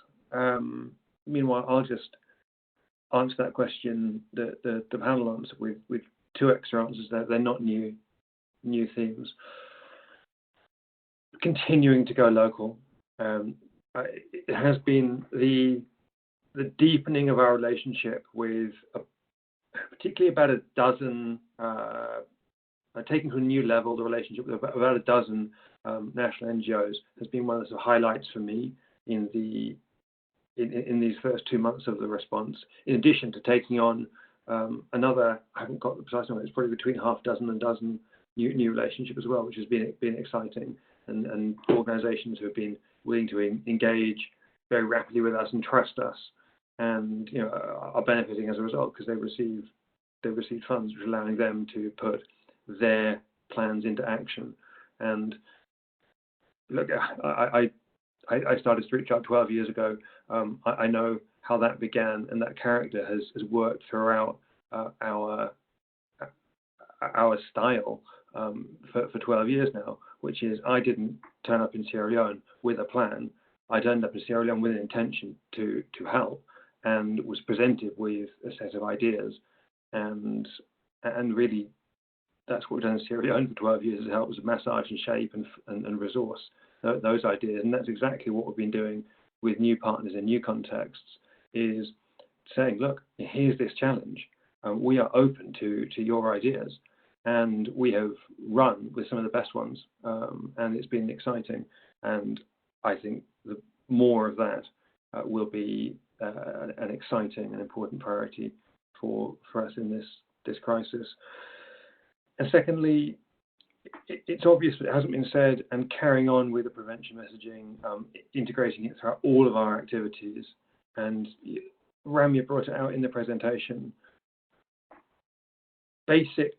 Meanwhile, I'll just answer that question, the panel answer, with 2 extra answers there. They're not new themes. Continuing to go local. It has been the deepening of our relationship with particularly about a dozen, taking to a new level, the relationship with about a dozen national NGOs has been one of the highlights for me in these first 2 months of the response, in addition to taking on another, I haven't got the precise number, it's probably between half a dozen and dozen new relationships as well, which has been exciting, and organisations who have been willing to engage very rapidly with us and trust us, and you know, are benefiting as a result because they've received funds, which are allowing them to put their plans into action. And look, I started Street Child 12 years ago. I know how that began, and that character has worked throughout our style for 12 years now, which is I didn't turn up in Sierra Leone with a plan. I turned up in Sierra Leone with an intention to help, and was presented with a set of ideas, and really that's what we've done in Sierra Leone for 12 years, is help us massage and shape and resource those ideas. And that's exactly what we've been doing with new partners in new contexts, is saying, look, here's this challenge. We are open to your ideas, and we have run with some of the best ones, and it's been exciting. And I think more of that will be an exciting and important priority for us in this crisis. And secondly, it's obvious, but it hasn't been said, and carrying on with the prevention messaging, integrating it throughout all of our activities. And Ramya brought it out in the presentation. Basic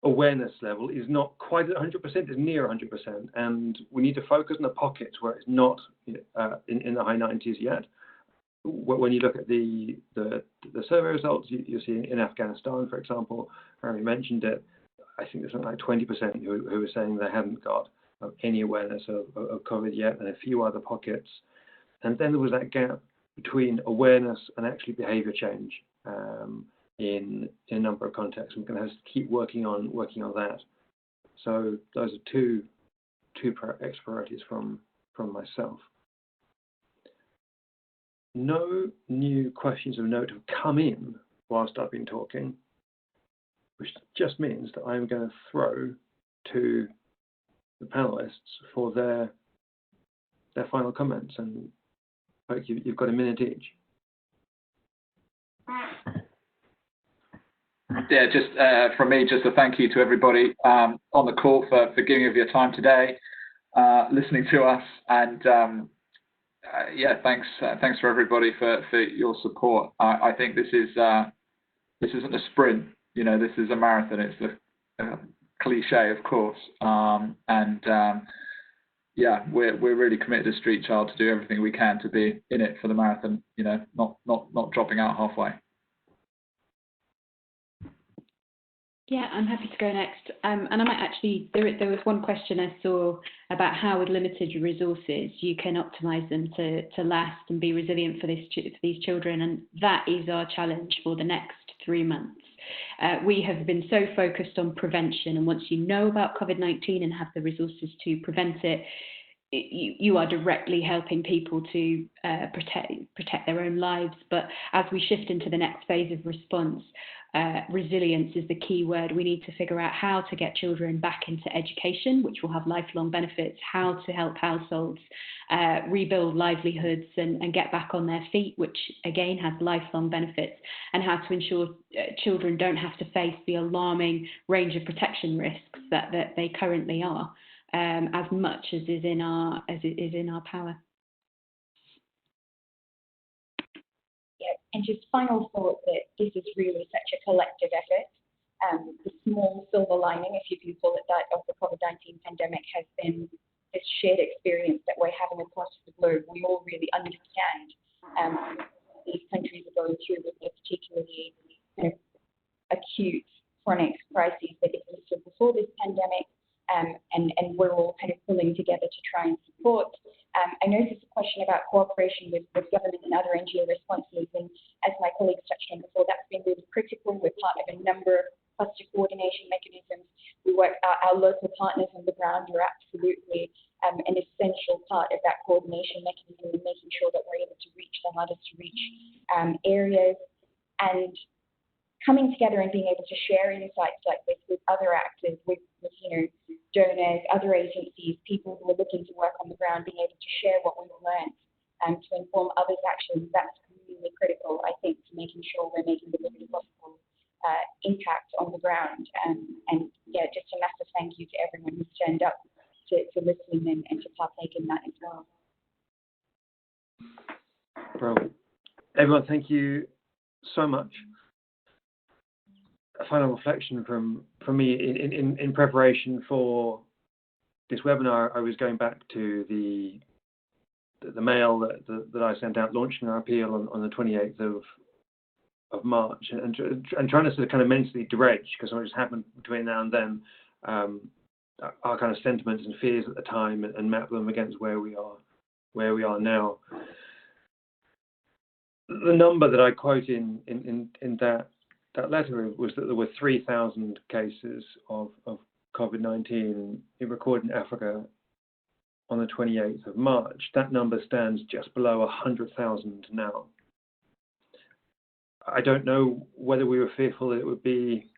awareness level is not quite at 100%, it's near 100%, and we need to focus on the pockets where it's not in the high 90s yet. When you look at the survey results, you see in Afghanistan, for example, Rami mentioned it, I think there's something like 20% who are saying they haven't got any awareness of COVID yet, and a few other pockets. And then there was that gap between awareness and actually behaviour change in a number of contexts. We're going to have to keep working on that. So those are two extra priorities from myself. No new questions of note have come in whilst I've been talking, which just means that I'm going to throw to the panelists for their final comments, and you've got a minute each. Yeah, just from me, just a thank you to everybody on the call for giving of your time today, listening to us, and yeah, thanks for everybody for your support. I think this isn't a sprint, you know, this is a marathon. It's the cliche, of course, yeah, we're really committed to Street Child to do everything we can to be in it for the marathon, you know, not dropping out halfway. Yeah, I'm happy to go next. And I might actually, there was one question I saw about how with limited resources you can optimise them to last and be resilient for these children, and that is our challenge for the next 3 months. We have been so focused on prevention, and once you know about COVID-19 and have the resources to prevent it, you are directly helping people to protect their own lives. But as we shift into the next phase of response, resilience is the key word. We need to figure out how to get children back into education, which will have lifelong benefits, how to help households rebuild livelihoods and get back on their feet, which again has lifelong benefits, and how to ensure children don't have to face the alarming range of protection risks that they currently are, as much as is in our power. Yeah, and just final thought that this is really such a collective effort. The small silver lining, if you can call it that, of the pandemic has been this shared experience that we're having across the globe. We all really understand these countries are going through with a particularly kind of acute chronic crises that existed before this pandemic, and we're all kind of pulling together to try and support. I noticed a question about cooperation with government and other NGO responses, and as my colleagues touched on before, that's been really critical. We're part of a number of cluster coordination mechanisms. We work, our local partners on the ground are absolutely an essential part of that coordination mechanism and making sure that we're able to reach the hardest to reach areas, and coming together and being able to share insights like this with other actors, with donors, other agencies, people who are looking to work on the ground, being able to share what we've learned and to inform others' actions. That's really critical, I think, to making sure we're making the biggest possible impact on the ground. And yeah, just a massive thank you to everyone who's turned up to listen and to partake in that as well. Brilliant. Everyone, thank you so much. A final reflection from me in preparation for this webinar, I was going back to the mail that I sent out launching our appeal on the 28th of March, and trying to sort of kind of mentally dredge, because something just happened between now and then, our kind of sentiments and fears at the time, and map them against where we are now. The number that I quote in that letter was that there were 3,000 cases of COVID-19 recorded in Africa on the 28th of March. That number stands just below 100,000 now. I don't know whether we were fearful that it would be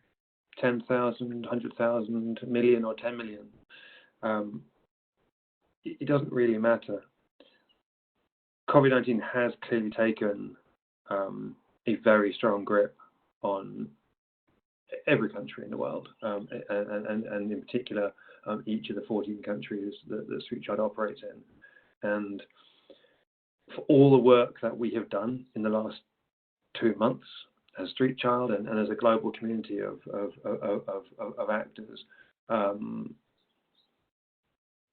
10,000, 100,000, million, or 10 million. It doesn't really matter. COVID-19 has clearly taken a very strong grip on every country in the world, and in particular each of the 14 countries that Street Child operates in. And for all the work that we have done in the last 2 months as Street Child and as a global community of actors,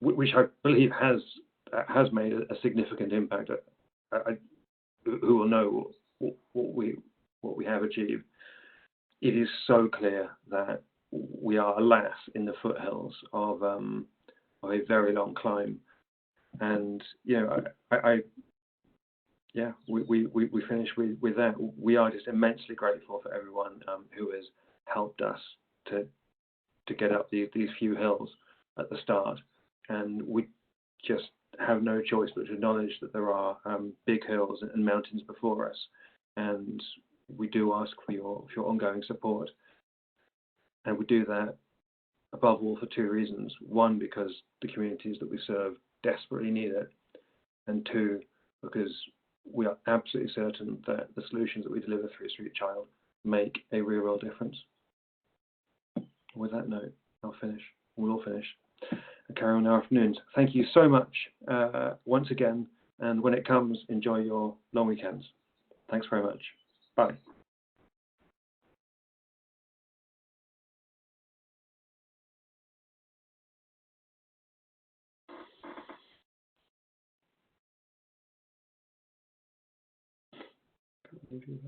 which I believe has made a significant impact. Who will know what we have achieved? It is so clear that we are, alas, in the foothills of a very long climb, and we finish with that. We are just immensely grateful for everyone who has helped us to get up these few hills at the start, and we just have no choice but to acknowledge that there are big hills and mountains before us, and we do ask for your ongoing support. And we do that above all for 2 reasons. 1, because the communities that we serve desperately need it, and 2, because we are absolutely certain that the solutions that we deliver through Street Child make a real world difference. With that note, I'll finish. We'll all finish and carry on our afternoons. Thank you so much once again, and when it comes, enjoy your long weekends. Thanks very much. Bye. Thank you.